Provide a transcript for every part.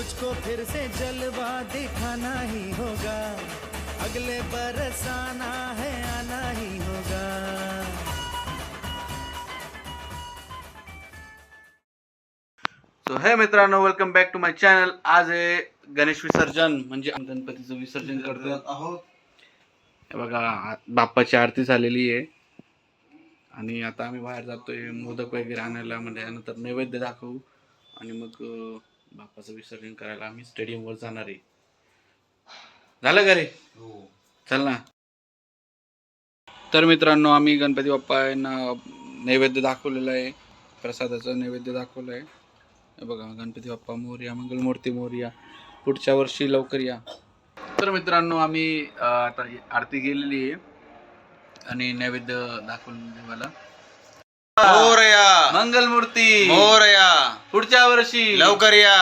तुझको फिर से जलवा दिखाना ही होगा, अगले बरस आना है आना ही होगा। सो हे मित्रांनो, welcome back to my channel. आज आहे गणेश विसर्जन, म्हणजे गणपतीचं विसर्जन करतो आहोत। हे बघा, बाप्पाची आरती झालेली आहे आणि आता आम्ही बाहेर जातोय मोदक वगैरे आणायला, म्हणजे नंतर नैवेद्य दाखवू आणि मग बाप्पाचं विसर्जन करायला आम्ही स्टेडियमवर जाणार आहे। झालं का रे? हो, चल ना। तर मित्रांनो, आम्ही गणपती बाप्पांना नैवेद्य दाखवलेला आहे, प्रसादाचं नैवेद्य दाखवलं आहे। हे बघा, गणपती बाप्पा मोरया, मंगलमूर्ती मोरया, पुढच्या वर्षी लवकर या। तर मित्रांनो, आम्ही आता आरती गेलेली आहे आणि नैवेद्य दाखवून देवाला। मोरया मंगलमूर्ती मोरया, पुढच्या वर्षी लवकर या।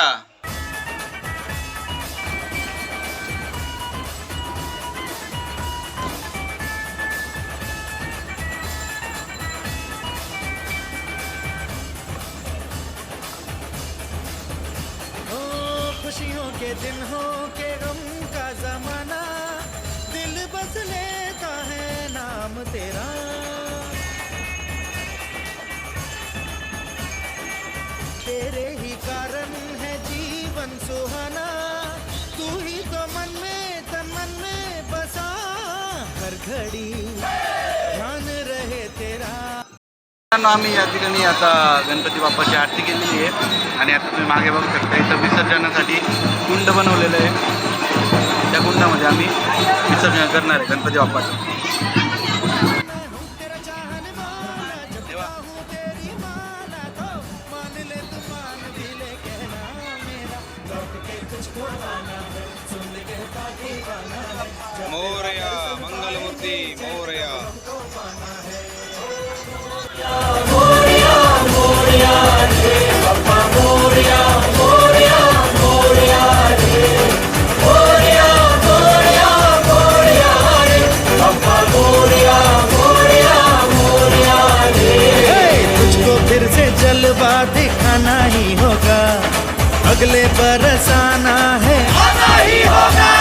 खुशियों के दिन हो के गम का जमाना, दिल बस लेता है नाम तेरा। तेरे ही कारण है जीवन सुहाना, तू ही तो मन में तन मन में बसा, हर घड़ी ध्यान रहे तेरा। आम्ही या ठिकाणी आता गणपती बाप्पाची आरती केलेली आहे आणि आता तुम्ही मागे बघू शकता, इथं विसर्जनासाठी कुंड बनवलेलं आहे। त्या कुंडामध्ये आम्ही विसर्जन करणार आहे गणपती बाप्पाचं। मोरया मंगलमूर्ती मोरया। तुझको फिर से जलवा दिखाना ही होगा, अगले बरस आना है आना ही होगा।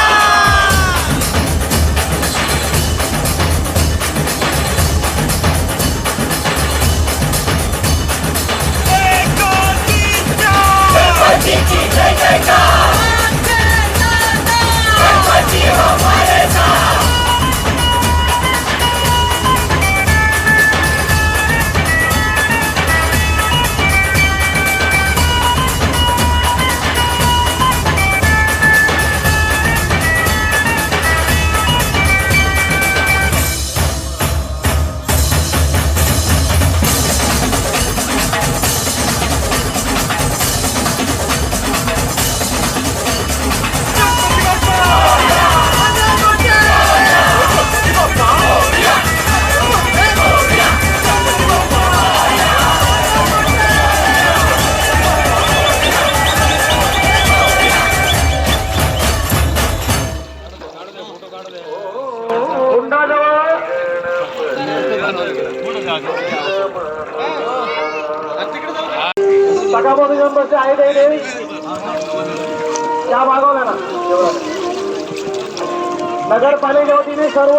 नगरपालिका वतीने सर्व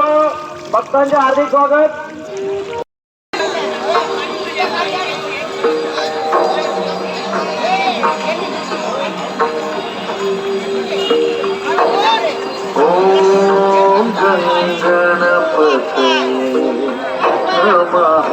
भक्तांचे हार्दिक स्वागत। ओम गणपतये नमः।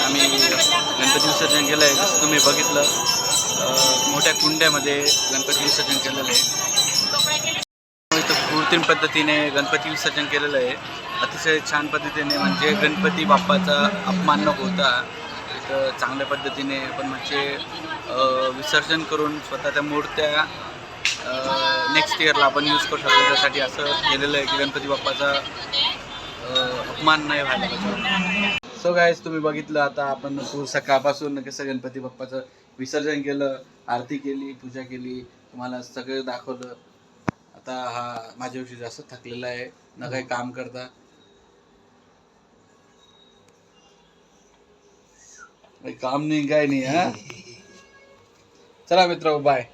आम्ही गणपती विसर्जन केलं आहे, जसं तुम्ही बघितलं मोठ्या कुंड्यामध्ये गणपती विसर्जन केलेलं आहे। इथं कृत्रिम पद्धतीने गणपती विसर्जन केलेलं आहे, अतिशय छान पद्धतीने, म्हणजे गणपती बाप्पाचा अपमान न होता इथं चांगल्या पद्धतीने पण म्हणजे विसर्जन करून स्वतः त्या मूर्त्या नेक्स्ट इयरला आपण यूज करू शकतो, त्यासाठी असं केलेलं आहे की गणपती बाप्पाचा अपमान नाही व्हायला पाहिजे। सो गाईज तुम्ही बघितलं आता आपण सकाळपासून कसं गणपती बाप्पाचं विसर्जन केलं, आरती केली, पूजा केली, तुम्हाला सगळं दाखवलं. आता हा माझ्याविषयी जास्त थकलेला आहे, ना काही काम करता. काम नाही काय नाही. हा चला मित्र, बाय.